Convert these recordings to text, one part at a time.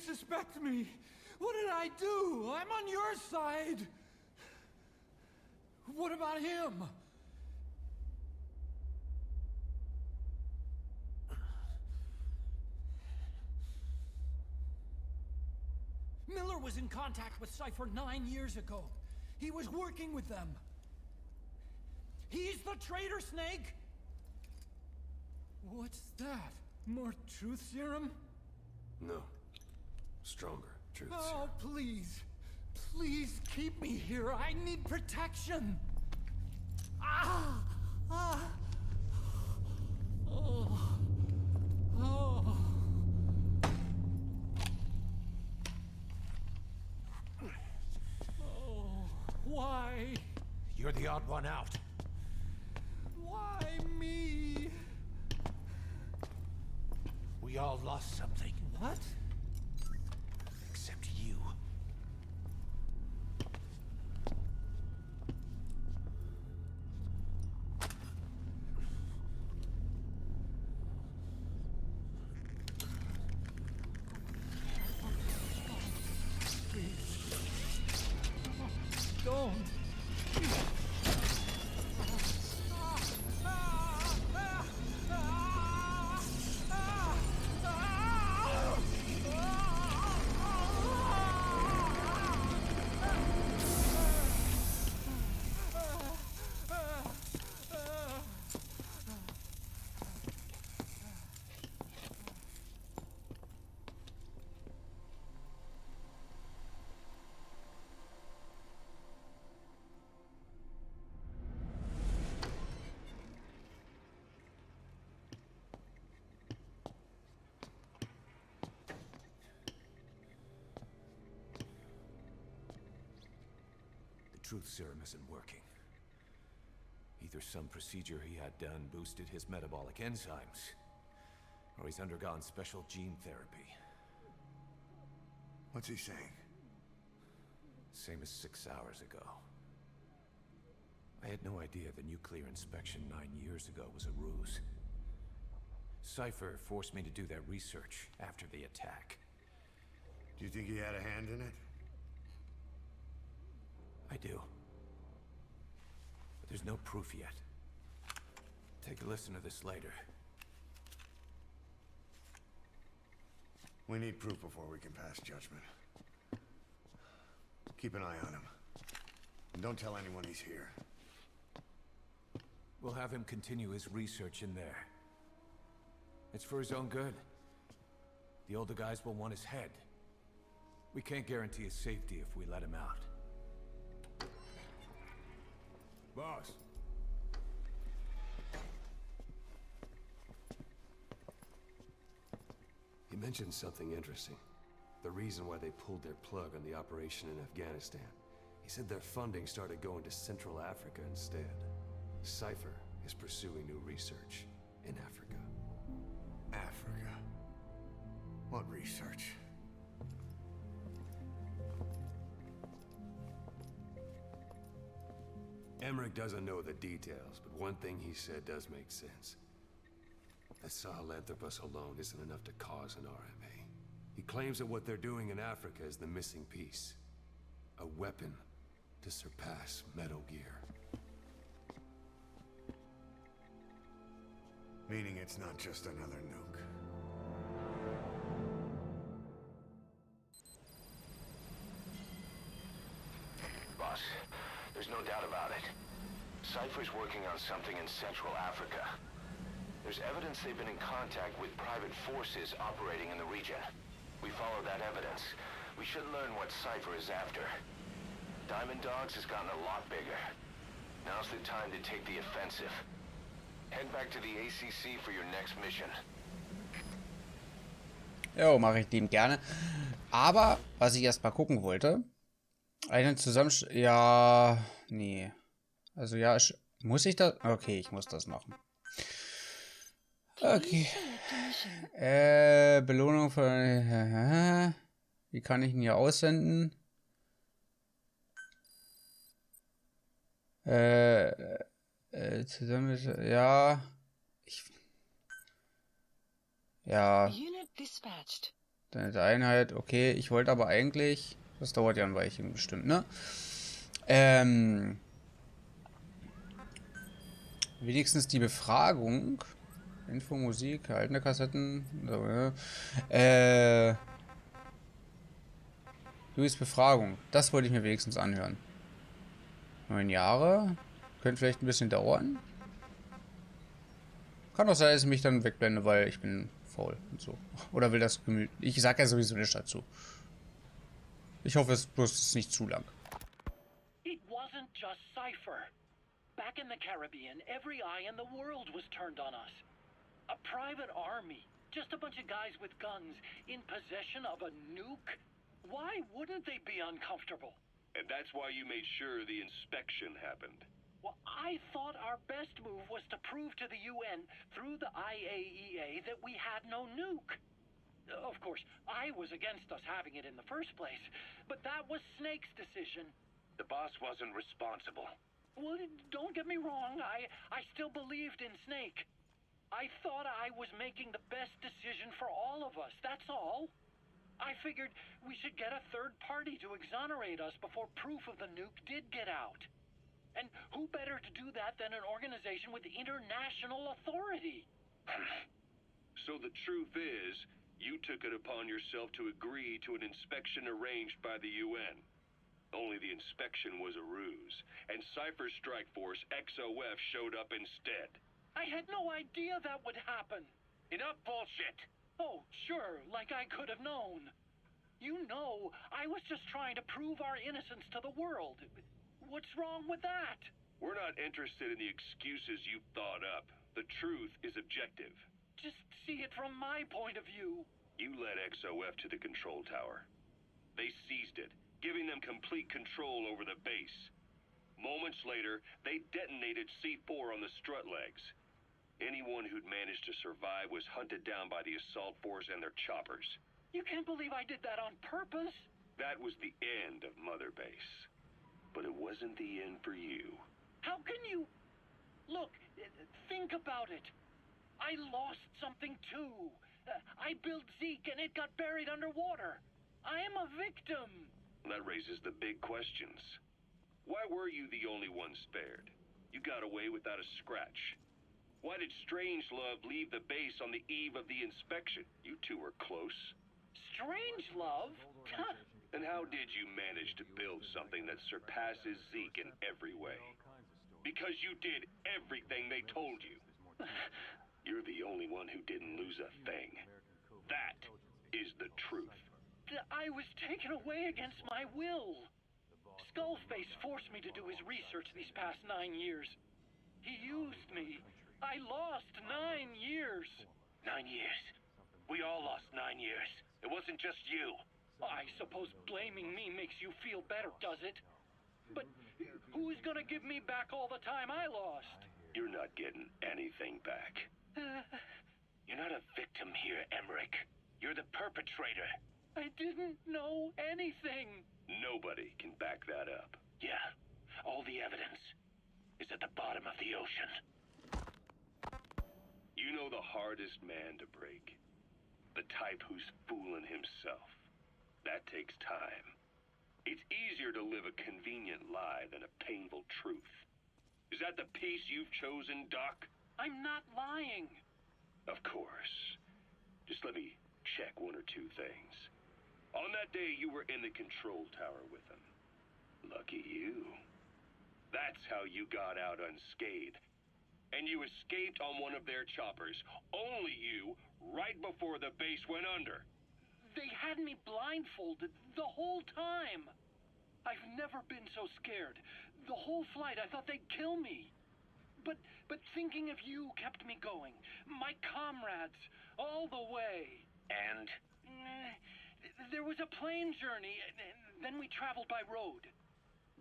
suspect me? What did I do? I'm on your side. What about him? Miller was in contact with Cypher 9 years ago. He was working with them. He's the traitor, Snake! What's that? More truth serum? No. Stronger truth serum. Oh, please. Please keep me here. I need protection. Ah! Ah! Oh. Oh. Oh. Why? You're the odd one out. Why me? We all lost something. What? Except you. Don't. Truth serum isn't working. Either some procedure he had done boosted his metabolic enzymes, or he's undergone special gene therapy. What's he saying? Same as 6 hours ago. I had no idea the nuclear inspection 9 years ago was a ruse. Cypher forced me to do that research after the attack. Do you think he had a hand in it? I do. But there's no proof yet. Take a listen to this later. We need proof before we can pass judgment. Keep an eye on him. And don't tell anyone he's here. We'll have him continue his research in there. It's for his own good. The older guys will want his head. We can't guarantee his safety if we let him out. Boss. He mentioned something interesting. The reason why they pulled their plug on the operation in Afghanistan. He said their funding started going to Central Africa instead. Cypher is pursuing new research in Africa. Africa? What research? Emmerich doesn't know the details, but one thing he said does make sense. That Sahelanthropus alone isn't enough to cause an RMA. He claims that what they're doing in Africa is the missing piece. A weapon to surpass Metal Gear. Meaning it's not just another nuke. Boss, there's no doubt about it. Cypher's working on something in Central Africa. There's evidence they've been in contact with private forces operating in the region. We follow that evidence. We should learn what Cypher is after. Diamond Dogs has gotten a lot bigger. Now's the time to take the offensive. Head back to the ACC for your next mission. Jo, mache ich liebend gerne. Aber, was ich erst mal gucken wollte, einen Zusammenschnitt, ja, nee. Also ja, muss ich das? Okay, ich muss das machen. Okay. Belohnung für... Wie kann ich ihn hier aussenden? Ja. Ja. Unit dispatched. Deine Einheit, okay. Ich wollte aber eigentlich... Das dauert ja ein Weilchen bestimmt, ne? Wenigstens die Befragung. Info, Musik, erhaltene Kassetten. Louis' Befragung. Das wollte ich mir wenigstens anhören. 9 Jahre. Könnte vielleicht ein bisschen dauern. Kann auch sein, dass ich mich dann wegblende, weil ich bin faul und so. Oder will das gemütlich. Ich sag ja sowieso nicht dazu. Ich hoffe, es ist nicht zu lang. It wasn't just Cypher. Back in the Caribbean, every eye in the world was turned on us. A private army, just a bunch of guys with guns, in possession of a nuke? Why wouldn't they be uncomfortable? And that's why you made sure the inspection happened. Well, I thought our best move was to prove to the UN through the IAEA that we had no nuke. Of course, I was against us having it in the first place, but that was Snake's decision. The boss wasn't responsible. Well, don't get me wrong, I still believed in Snake. I thought I was making the best decision for all of us, that's all. I figured we should get a third party to exonerate us before proof of the nuke did get out. And who better to do that than an organization with international authority? So the truth is, you took it upon yourself to agree to an inspection arranged by the UN. Only the inspection was a ruse, and Cypher's strike force, XOF, showed up instead. I had no idea that would happen. Enough bullshit! Oh, sure, like I could have known. You know, I was just trying to prove our innocence to the world. What's wrong with that? We're not interested in the excuses you thought up. The truth is objective. Just see it from my point of view. You led XOF to the control tower. They seized it, giving them complete control over the base. Moments later, they detonated C4 on the strut legs. Anyone who'd managed to survive was hunted down by the assault force and their choppers. You can't believe I did that on purpose. That was the end of Mother Base. But it wasn't the end for you. How can you... Look, think about it. I lost something too. I built Zeke and it got buried underwater. I am a victim. That raises the big questions. Why were you the only one spared? You got away without a scratch. Why did Strangelove leave the base on the eve of the inspection? You two were close. Strangelove? And how did you manage to build something that surpasses Zeke in every way? Because you did everything they told you. You're the only one who didn't lose a thing. That is the truth. I was taken away against my will. Skullface forced me to do his research these past 9 years. He used me. I lost 9 years. 9 years. We all lost 9 years. It wasn't just you. I suppose blaming me makes you feel better, does it? But who's gonna give me back all the time I lost? You're not getting anything back. You're not a victim here, Emmerich. You're the perpetrator. I didn't know anything. Nobody can back that up. Yeah, all the evidence is at the bottom of the ocean. You know the hardest man to break. The type who's fooling himself. That takes time. It's easier to live a convenient lie than a painful truth. Is that the piece you've chosen, Doc? I'm not lying. Of course. Just let me check one or two things. On that day, you were in the control tower with them. Lucky you. That's how you got out unscathed. And you escaped on one of their choppers. Only you, right before the base went under. They had me blindfolded the whole time. I've never been so scared. The whole flight, I thought they'd kill me. But thinking of you kept me going. My comrades, all the way. And? There was a plane journey, then we traveled by road.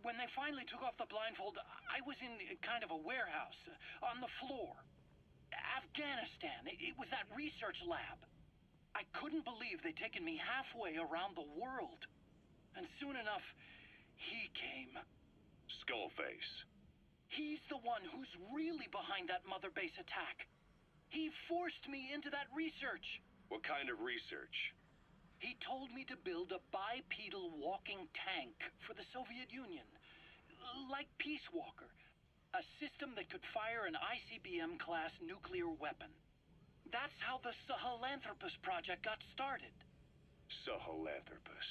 When they finally took off the blindfold, I was in kind of a warehouse, on the floor. Afghanistan, it was that research lab. I couldn't believe they'd taken me halfway around the world. And soon enough, he came. Skullface. He's the one who's really behind that Mother Base attack. He forced me into that research. What kind of research? He told me to build a bipedal walking tank for the Soviet Union. Like Peace Walker. A system that could fire an ICBM-class nuclear weapon. That's how the Sahelanthropus project got started. Sahelanthropus.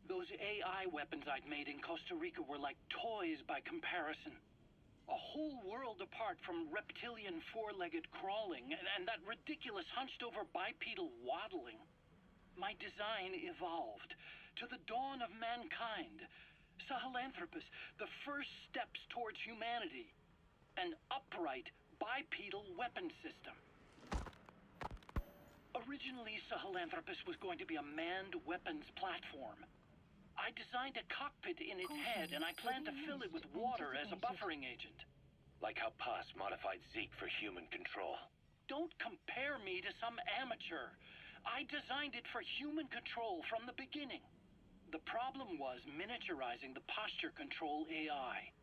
Those AI weapons I'd made in Costa Rica were like toys by comparison. A whole world apart from reptilian four-legged crawling and that ridiculous hunched-over bipedal waddling. My design evolved to the dawn of mankind. Sahelanthropus, the first steps towards humanity. An upright bipedal weapon system. Originally, Sahelanthropus was going to be a manned weapons platform. I designed a cockpit in its head, and I planned to fill it with water as a buffering agent. Like how Paz modified Zeke for human control. Don't compare me to some amateur. I designed it for human control from the beginning. The problem was miniaturizing the posture control AI.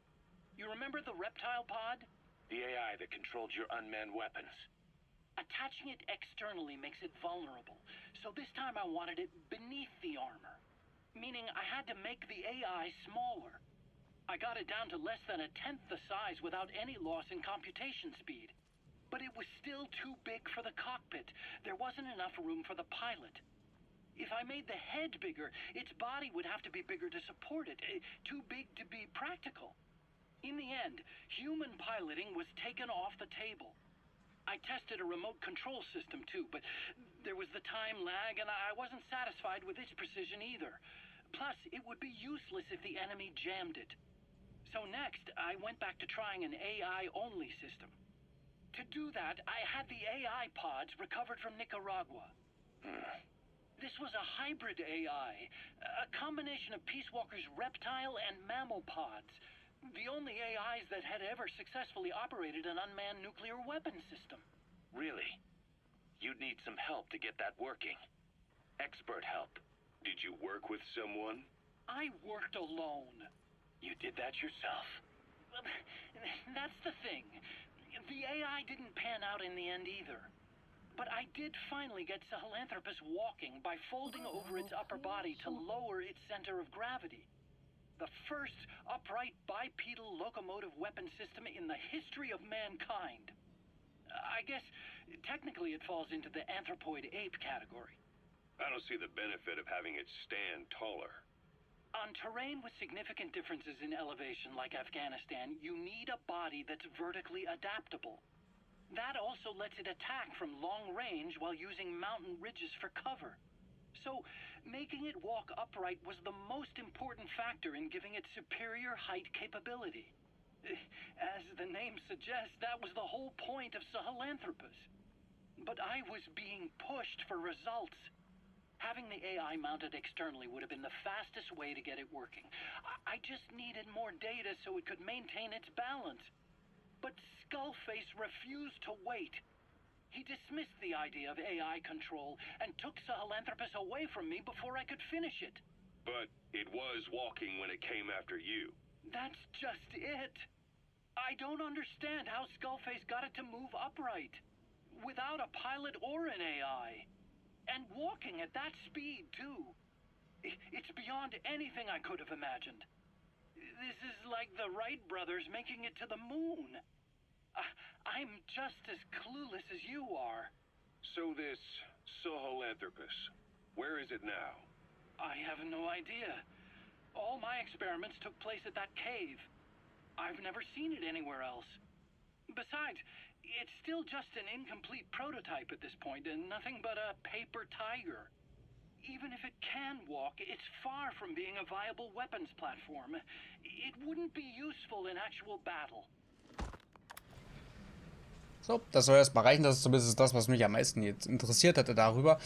You remember the reptile pod? The AI that controlled your unmanned weapons. Attaching it externally makes it vulnerable, so this time I wanted it beneath the armor. Meaning I had to make the AI smaller. I got it down to less than 1/10 the size without any loss in computation speed. But it was still too big for the cockpit. There wasn't enough room for the pilot. If I made the head bigger, its body would have to be bigger to support it. Too big to be practical. In the end, human piloting was taken off the table. I tested a remote control system too, but there was the time lag and I wasn't satisfied with its precision either. Plus, it would be useless if the enemy jammed it. So next, I went back to trying an AI-only system. To do that, I had the AI pods recovered from Nicaragua. This was a hybrid AI, a combination of Peace Walker's reptile and mammal pods. The only AIs that had ever successfully operated an unmanned nuclear weapon system. Really? You'd need some help to get that working. Expert help. Did you work with someone? I worked alone. You did that yourself? That's the thing. The AI didn't pan out in the end either. But I did finally get Sahelanthropus walking by folding over its upper body to lower its center of gravity. The first upright bipedal locomotive weapon system in the history of mankind. I guess, technically it falls into the anthropoid ape category. I don't see the benefit of having it stand taller. On terrain with significant differences in elevation like Afghanistan, you need a body that's vertically adaptable. That also lets it attack from long range while using mountain ridges for cover. So, making it walk upright was the most important factor in giving it superior height capability. As the name suggests, that was the whole point of Sahelanthropus. But I was being pushed for results. Having the AI mounted externally would have been the fastest way to get it working. I just needed more data so it could maintain its balance. But Skullface refused to wait. He dismissed the idea of AI control and took Sahelanthropus away from me before I could finish it. But it was walking when it came after you. That's just it. I don't understand how Skullface got it to move upright, without a pilot or an AI. And walking at that speed, too. It's beyond anything I could have imagined. This is like the Wright brothers making it to the moon. I'm just as clueless as you are. So this Sahelanthropus, where is it now? I have no idea. All my experiments took place at that cave. I've never seen it anywhere else. Besides, it's still just an incomplete prototype at this point, and nothing but a paper tiger. Even if it can walk, it's far from being a viable weapons platform. It wouldn't be useful in actual battle. So, das soll erstmal reichen. Das ist zumindest das, was mich am meisten jetzt interessiert hatte darüber.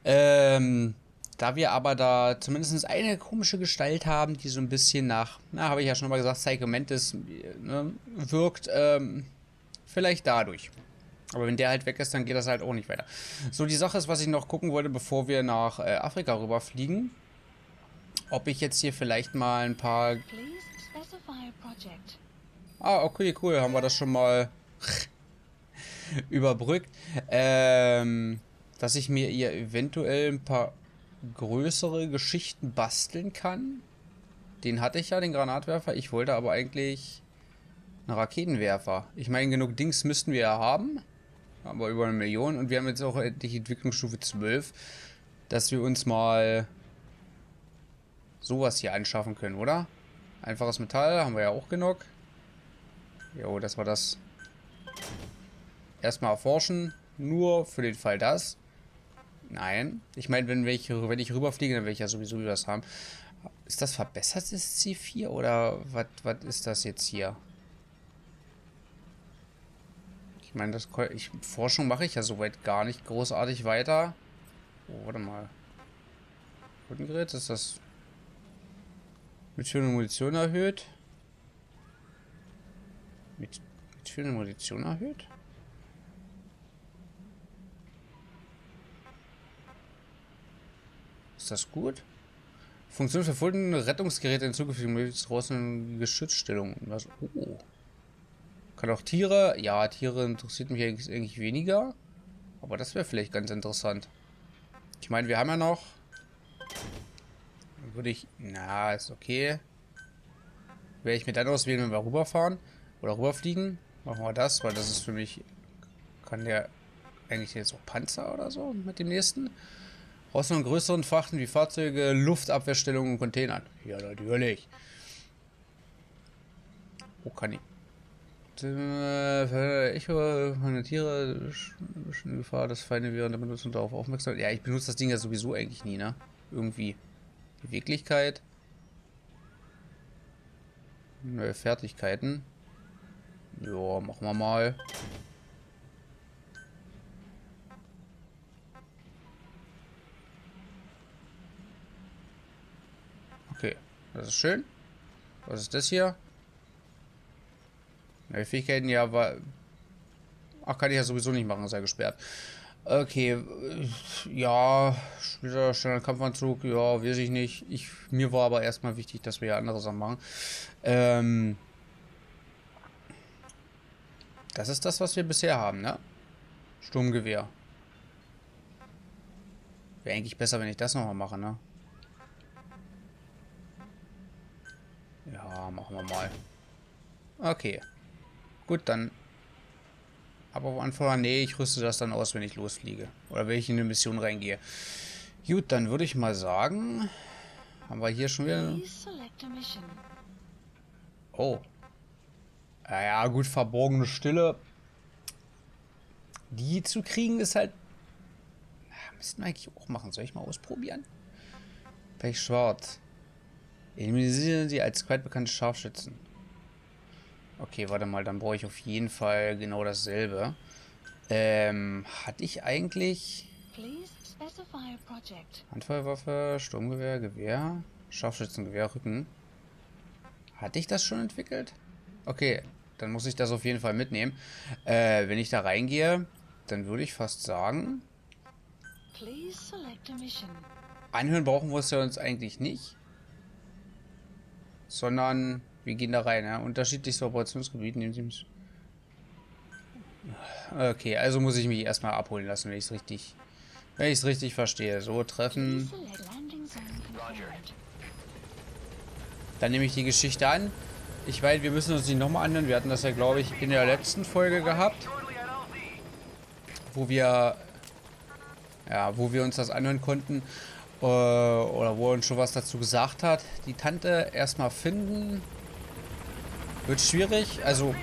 Da wir aber da zumindest eine komische Gestalt haben, die so ein bisschen nach, na, habe ich ja schon mal gesagt, Psycho Mantis wirkt, vielleicht dadurch. Aber wenn der halt weg ist, dann geht das halt auch nicht weiter. So, die Sache ist, was ich noch gucken wollte, bevor wir nach Afrika rüberfliegen, ob ich jetzt hier vielleicht mal ein paar... Ah, okay, cool, haben wir das schon mal überbrückt. Dass ich mir hier eventuell ein paar... größere Geschichten basteln kann. Den hatte ich ja, den Granatwerfer. Ich wollte aber eigentlich einen Raketenwerfer. Ich meine, genug Dings müssten wir ja haben. Aber über 1 Million. Und wir haben jetzt auch die Entwicklungsstufe 12, dass wir uns mal sowas hier anschaffen können, oder? Einfaches Metall haben wir ja auch genug. Jo, das war das. Erstmal erforschen. Nur für den Fall das. Nein. Ich meine, wenn ich rüberfliege, dann will ich ja sowieso was haben. Ist das verbessertes C4 oder was ist das jetzt hier? Ich meine, Forschung mache ich ja soweit gar nicht großartig weiter. Oh, warte mal. Kundengerät, ist das mit führender Munition erhöht? Mit führender Munition erhöht? Ist das gut? Funktion verfolgende Rettungsgeräte hinzugefügt, möglichst draußen in Geschützstellung. Was? Oh. Kann auch Tiere. Ja, Tiere interessiert mich eigentlich weniger. Aber das wäre vielleicht ganz interessant. Ich meine, wir haben ja noch. Würde ich. Na, ist okay. Werde ich mir dann auswählen, wenn wir rüberfahren oder rüberfliegen. Machen wir das, weil das ist für mich. Kann der eigentlich jetzt auch Panzer oder so mit dem nächsten? Brauchst du noch einen größeren Frachten wie Fahrzeuge, Luftabwehrstellungen und Containern? Ja, natürlich. Wo kann ich? Ich habe meine Tiere in Gefahr, dass Feinde während der Benutzung darauf aufmerksam. Ja, ich benutze das Ding ja sowieso eigentlich nie, ne? Irgendwie. Beweglichkeit. Neue Fertigkeiten. Ja, machen wir mal. Okay, das ist schön. Was ist das hier? Neue Fähigkeiten, ja, war. Ach, kann ich ja sowieso nicht machen, sei gesperrt. Okay, ja, später schneller Kampfanzug, ja, weiß ich nicht. Mir war aber erstmal wichtig, dass wir ja andere Sachen machen. Das ist das, was wir bisher haben, ne? Sturmgewehr. Wäre eigentlich besser, wenn ich das nochmal mache, ne? Ja, machen wir mal. Okay. Gut, dann. Aber am Anfang, nee, ich rüste das dann aus, wenn ich losfliege. Oder wenn ich in eine Mission reingehe. Gut, dann würde ich mal sagen. Haben wir hier schon wieder. Oh. Ja, gut, verborgene Stille. Die zu kriegen ist halt. Müssten wir eigentlich auch machen. Soll ich mal ausprobieren? Pech schwarz. Eliminieren Sie als zweitbekannte Scharfschützen. Okay, warte mal, dann brauche ich auf jeden Fall genau dasselbe. Hatte ich eigentlich Handfeuerwaffe, Sturmgewehr, Gewehr, Scharfschützengewehr, Rücken. Hatte ich das schon entwickelt? Okay, dann muss ich das auf jeden Fall mitnehmen. Wenn ich da reingehe, dann würde ich fast sagen, anhören brauchen wir es ja uns eigentlich nicht. Sondern wir gehen da rein, ja. Unterschiedlichste Operationsgebiete nehmen Sie. Okay, also muss ich mich erstmal abholen lassen, wenn ich es richtig verstehe. So, treffen. Dann nehme ich die Geschichte an. Ich weiß, wir müssen uns die nochmal anhören. Wir hatten das ja, glaube ich, in der letzten Folge gehabt. Wo wir uns das anhören konnten. Oder wo er uns schon was dazu gesagt hat. Die Tante erstmal finden. Wird schwierig. Also,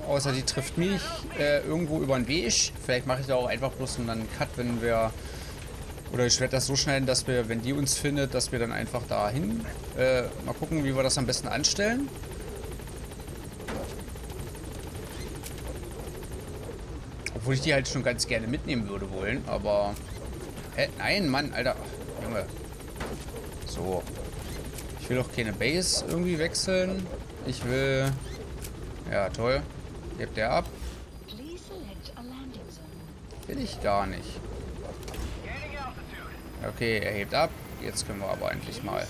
außer die trifft mich irgendwo über den Weg. Vielleicht mache ich da auch einfach bloß einen Cut, wenn wir. Oder ich werde das so schneiden, dass wir, wenn die uns findet, dass wir dann einfach dahin. Mal gucken, wie wir das am besten anstellen. Obwohl ich die halt schon ganz gerne mitnehmen würde wollen, aber. Nein, Mann, Alter. Junge. So. Ich will doch keine Base irgendwie wechseln. Ich will. Ja, toll. Hebt der ab? Will ich gar nicht. Okay, er hebt ab. Jetzt können wir aber endlich mal.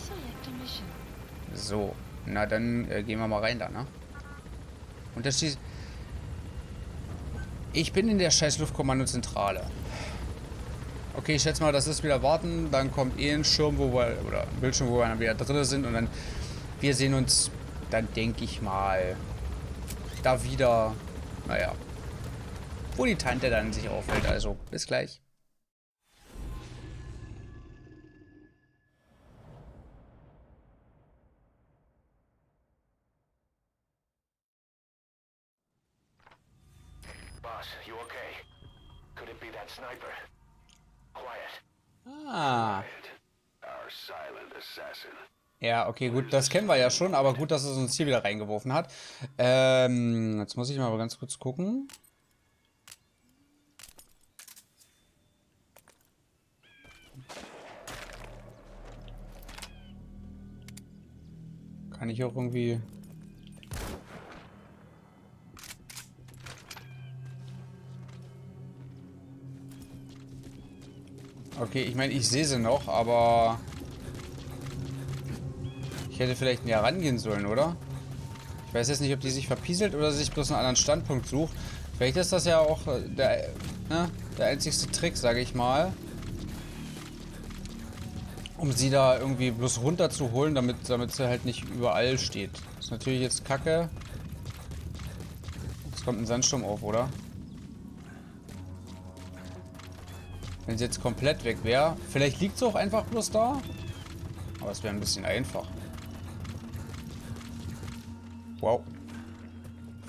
So. Na, dann gehen wir mal rein da, ne? Unterschied. Ich bin in der scheiß Luftkommandozentrale. Okay, ich schätze mal, das ist wieder warten. Dann kommt eh ein Schirm, wo wir, oder ein Bildschirm, wo wir dann wieder drin sind. Und dann, wir sehen uns dann, denke ich mal, da wieder, naja, wo die Tante dann sich aufhält. Also, bis gleich. Boss, you okay? Could it be that sniper? Quiet. Ah. Our silent assassin. Ja, okay, gut, das kennen wir ja schon, aber gut, dass es uns hier wieder reingeworfen hat. Jetzt muss ich mal ganz kurz gucken. Kann ich auch irgendwie... Okay, ich meine, ich sehe sie noch, aber... Ich hätte vielleicht näher rangehen sollen, oder? Ich weiß jetzt nicht, ob die sich verpieselt oder sich bloß einen anderen Standpunkt sucht. Vielleicht ist das ja auch der einzigste Trick, sage ich mal. Um sie da irgendwie bloß runterzuholen, damit sie halt nicht überall steht. Ist natürlich jetzt kacke. Jetzt kommt ein Sandsturm auf, oder? Wenn sie jetzt komplett weg wäre. Vielleicht liegt sie auch einfach bloß da. Aber es wäre ein bisschen einfach. Wow.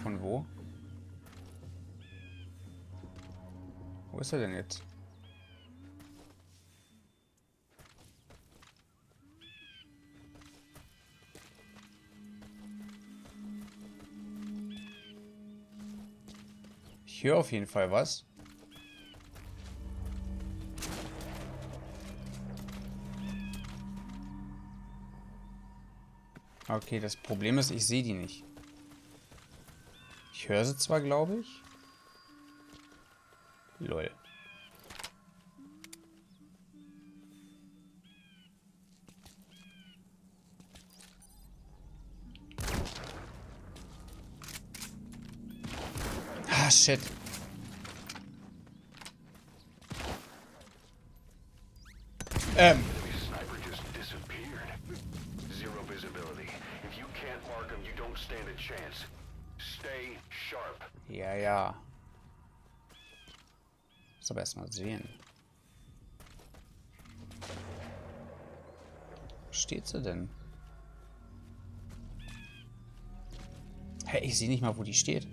Von wo? Wo ist er denn jetzt? Ich höre auf jeden Fall was. Okay, das Problem ist, ich sehe die nicht. Ich höre sie zwar, glaube ich. Lol. Ah, shit. Sniper just disappeared. Zero visibility. If you can't mark him, you don't stand a chance. Stay sharp. Ja, ja. Muss aber erstmal sehen. Wo steht sie denn? Hä, ich sehe nicht mal, wo die steht.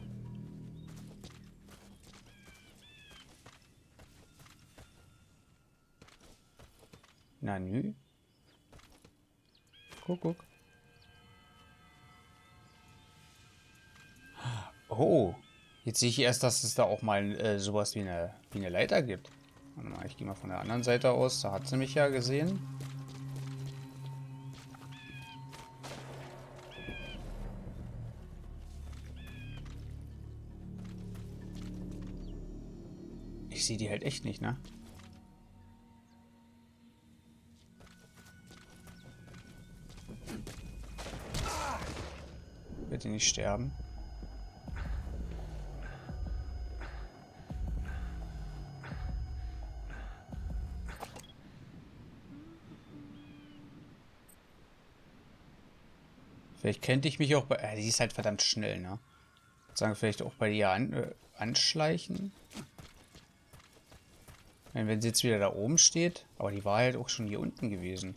Na nü. Guck. Oh. Jetzt sehe ich erst, dass es da auch mal sowas wie eine Leiter gibt. Warte mal, ich gehe mal von der anderen Seite aus. Da hat sie mich ja gesehen. Ich sehe die halt echt nicht, ne? Bitte nicht sterben. Vielleicht könnte ich mich auch bei... die ist halt verdammt schnell, ne? Sagen vielleicht auch bei ihr anschleichen. Wenn sie jetzt wieder da oben steht. Aber die war halt auch schon hier unten gewesen.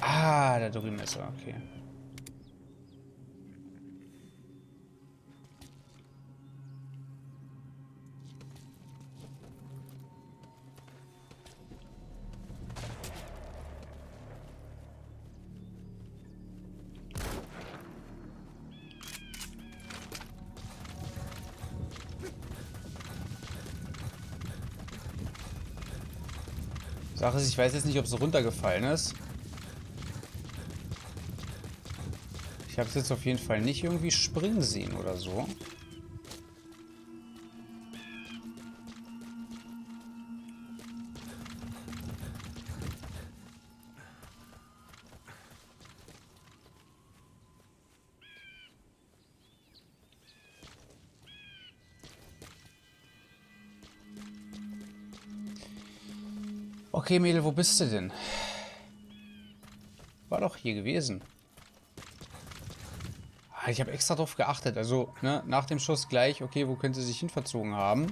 Ah, da drüben ist er, okay. Sache ist, ich weiß jetzt nicht, ob es runtergefallen ist. Ich habe es jetzt auf jeden Fall nicht irgendwie springen sehen oder so. Okay, Mädel, wo bist du denn? War doch hier gewesen. Ah, ich habe extra drauf geachtet. Also, ne, nach dem Schuss gleich, okay, wo könnte sie sich hin verzogen haben?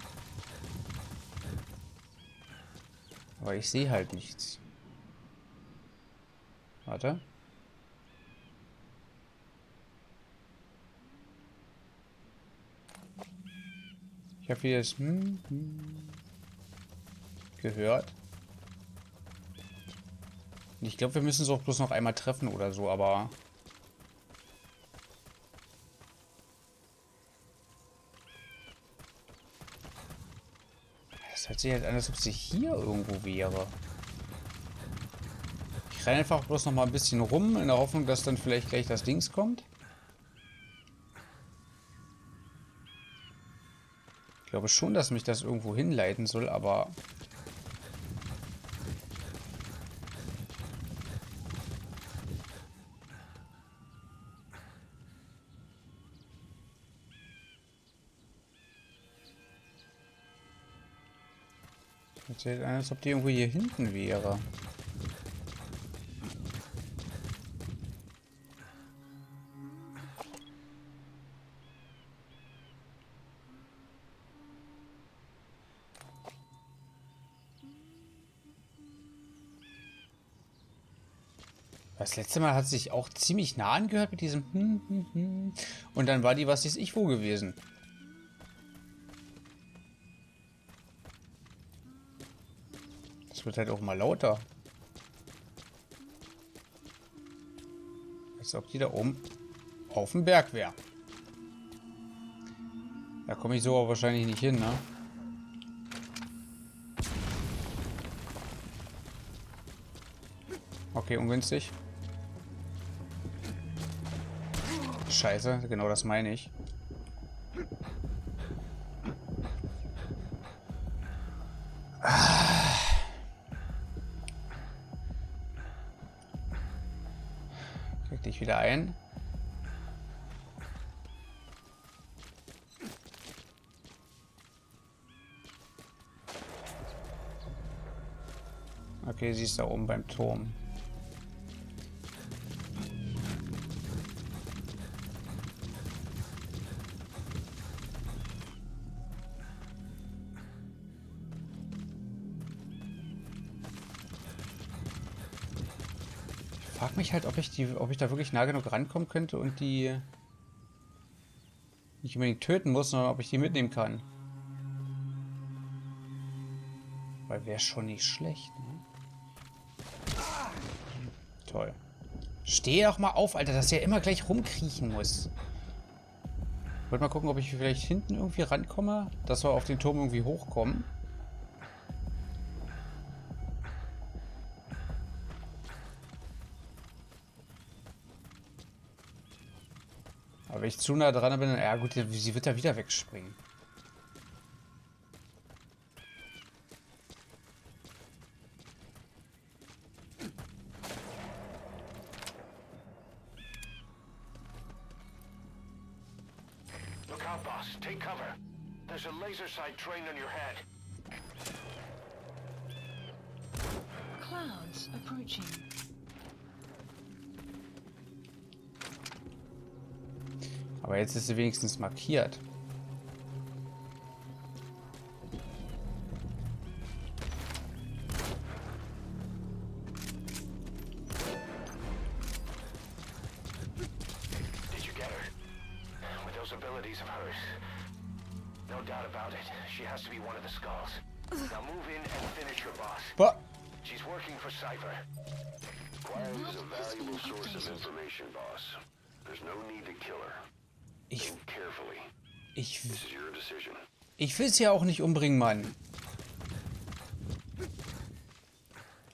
Aber ich sehe halt nichts. Warte. Ich habe hier das gehört. Und ich glaube, wir müssen es auch bloß noch einmal treffen oder so, aber... Das hört sich halt an, als ob sie hier irgendwo wäre. Ich renne einfach bloß noch mal ein bisschen rum, in der Hoffnung, dass dann vielleicht gleich das Dings kommt. Ich glaube schon, dass mich das irgendwo hinleiten soll, aber... Es sieht an, als ob die irgendwo hier hinten wäre. Das letzte Mal hat sich auch ziemlich nah angehört mit diesem und dann war die was weiß ich wo gewesen. Das wird halt auch mal lauter. Als ob die da oben auf dem Berg wäre. Da komme ich so wahrscheinlich nicht hin, ne? Okay, ungünstig. Scheiße, genau das meine ich. Krieg dich wieder ein. Okay, sie ist da oben beim Turm. Ich frage mich halt, ob ich da wirklich nah genug rankommen könnte und die nicht unbedingt töten muss, sondern ob ich die mitnehmen kann. Weil wäre schon nicht schlecht, ne? Toll. Steh doch mal auf, Alter, dass der immer gleich rumkriechen muss. Ich wollte mal gucken, ob ich vielleicht hinten irgendwie rankomme, dass wir auf den Turm irgendwie hochkommen. Aber wenn ich zu nah dran bin, ja gut, sie wird da wieder wegspringen. Look out, boss. Take cover. There's a laser sight trained on your head. Clouds approaching. Aber jetzt ist sie wenigstens markiert. Did you get her? With those abilities of hers. No doubt about it. She has to be one of the skulls. Now move in and finish your boss. Boah. She's working for Cypher. Quiet is a valuable source of information, boss. There's no need to kill her. Think carefully. This is your decision. Ich will es ja auch nicht umbringen, Mann.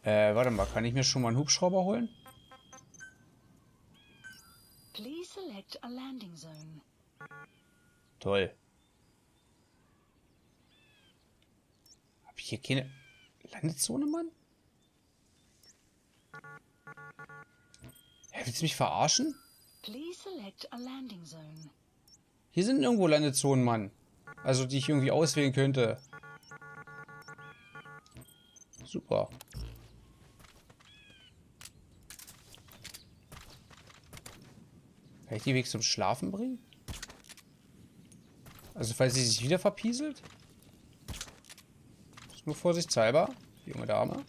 Warte mal, kann ich mir schon mal einen Hubschrauber holen? Please select a landing zone. Toll. Hab ich hier keine Landezone, Mann? Willst du mich verarschen? Please select a landing zone. Hier sind irgendwo Landezonen, Mann. Also, die ich irgendwie auswählen könnte. Super. Kann ich die Weg zum Schlafen bringen? Also falls sie sich wieder verpieselt? Ist nur vorsichtshalber, die junge Dame.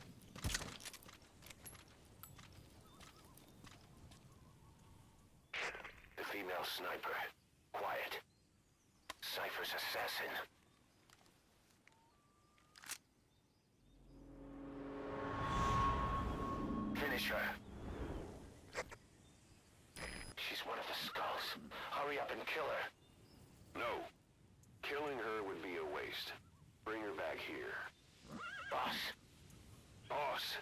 The female sniper. Quiet. Cypher's assassin. Finish her. She's one of the skulls. Hurry up and kill her. No. Killing her would be a waste. Bring her back here. Boss. Boss!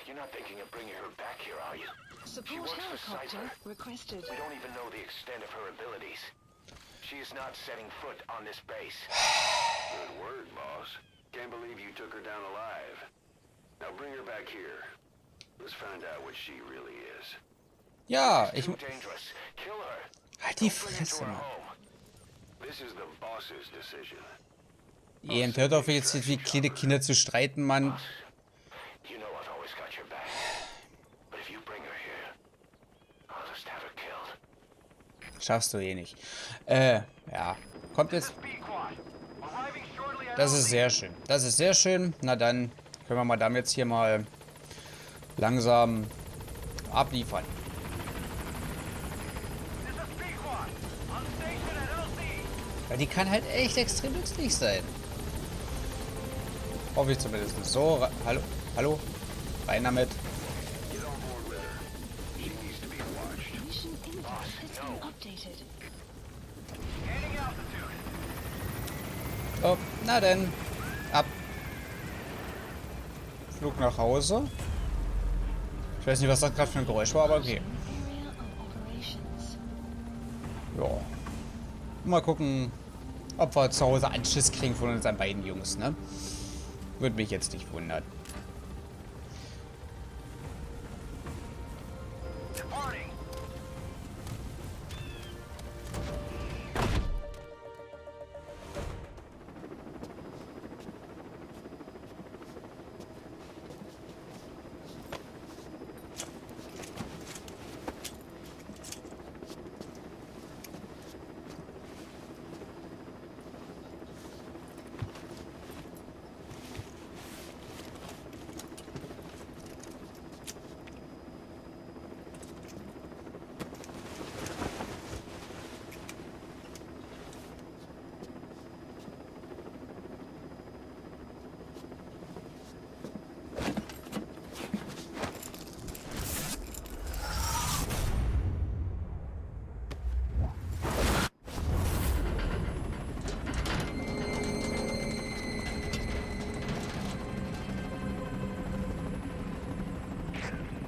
You're not thinking of bringing her back here, are you? She Support works for helicopter Cypher. requested. We don't even know the extent of her abilities. She is not setting foot on this base. Good word, boss. Can't believe you took her down alive. Now bring her back here. Let's find out what she really is. Ja, She's ich... too dangerous. Kill her. Halt die Don't bring her to Fresse, her Mann. home. This is the boss's decision. Ihr hört auf jetzt wie kleine Kinder zu streiten, Mann. Boss, you know I've always got your back. But if you bring her here, I'll just have her killed. Schaffst du eh nicht. Ja. Kommt jetzt... Das ist sehr schön. Das ist sehr schön. Na dann können wir mal damit jetzt hier mal langsam abliefern. Weil die kann halt echt extrem nützlich sein. Hoffe ich zumindest. So, hallo, hallo. Rein damit. Mission info has been updated. So, na denn. Ab. Flug nach Hause. Ich weiß nicht, was das gerade für ein Geräusch war, aber okay. Area of operations. Ja. Mal gucken, ob wir zu Hause Anschiss kriegen von unseren beiden Jungs, ne? Würde mich jetzt nicht wundern.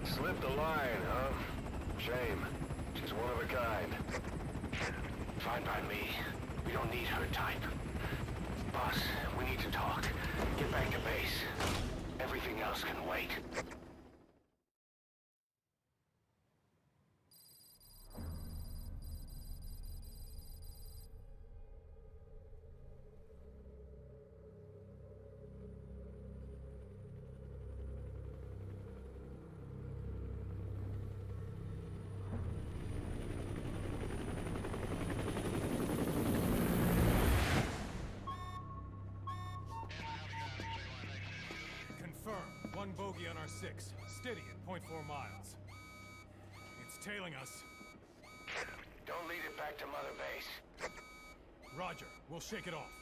Slipped the line, huh? Shame. She's one of a kind. Fine by me. We don't need her type. Boss, we need to talk. Get back to base. Everything else can wait. Confirm. One bogey on our 6. Steady at .4 miles. It's tailing us. Don't lead it back to Mother Base. Roger. We'll shake it off.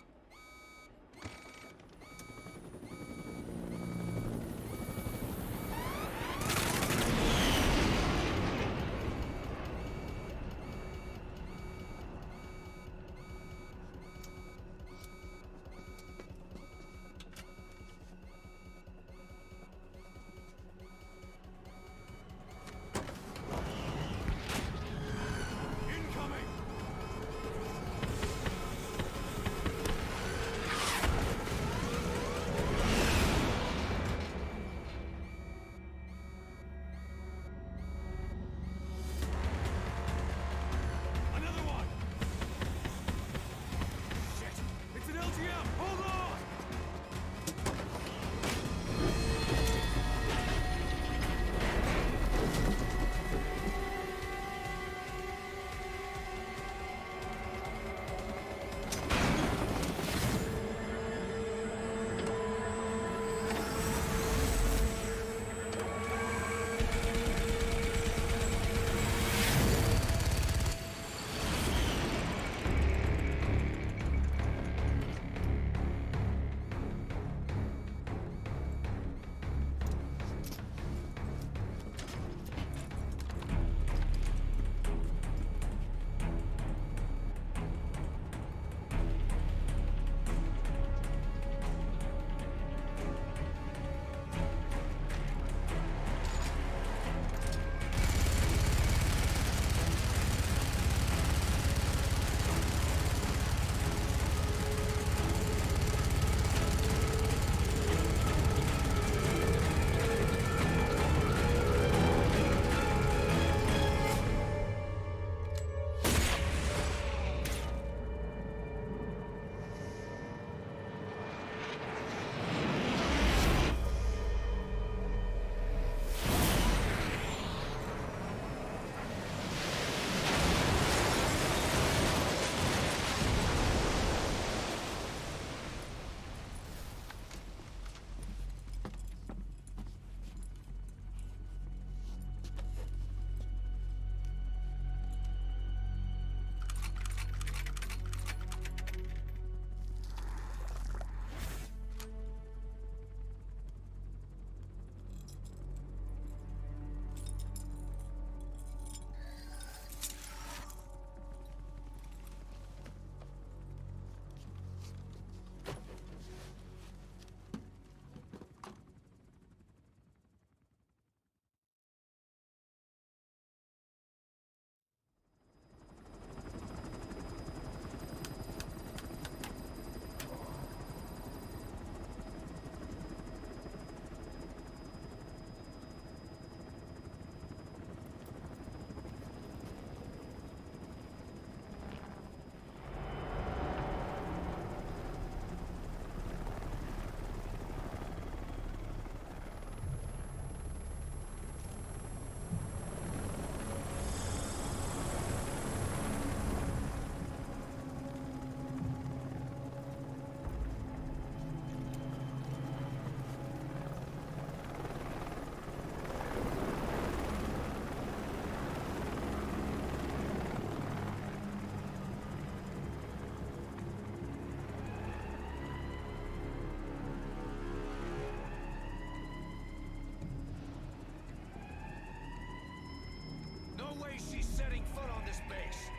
She's setting foot on this base.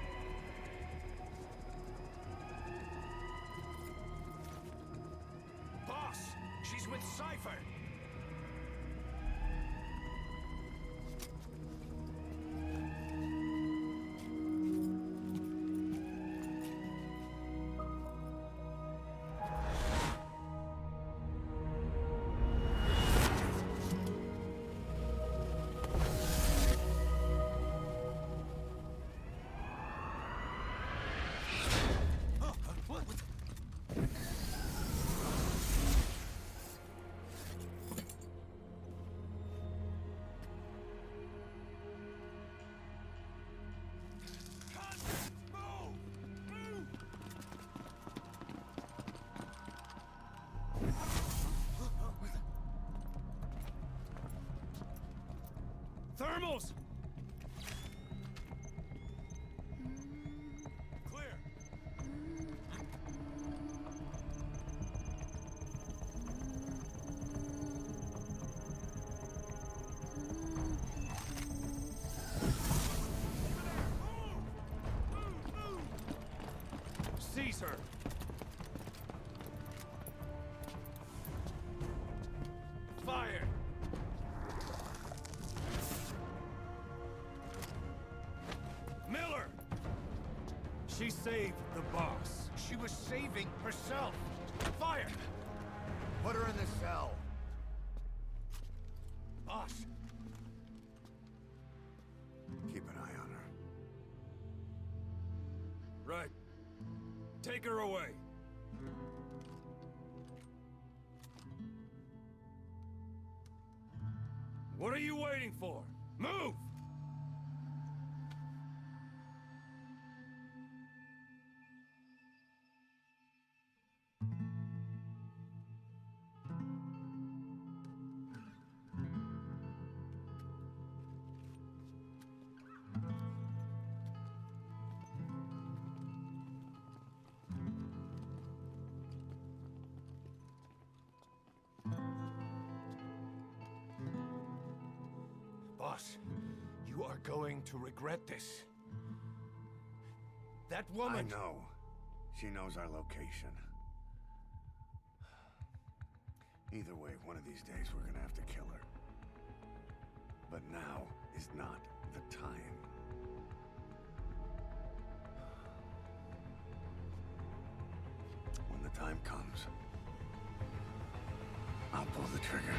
Boss, she's with Cypher. Thermals! Release her. Fire! Miller! She saved the boss. She was saving herself. Fire! Put her in the cell. Boss! Keep an eye on her. Right. Take her away. What are you waiting for? Move! Boss, you are going to regret this. That woman... I know. She knows our location. Either way, one of these days we're gonna have to kill her. But now is not the time. When the time comes, I'll pull the trigger.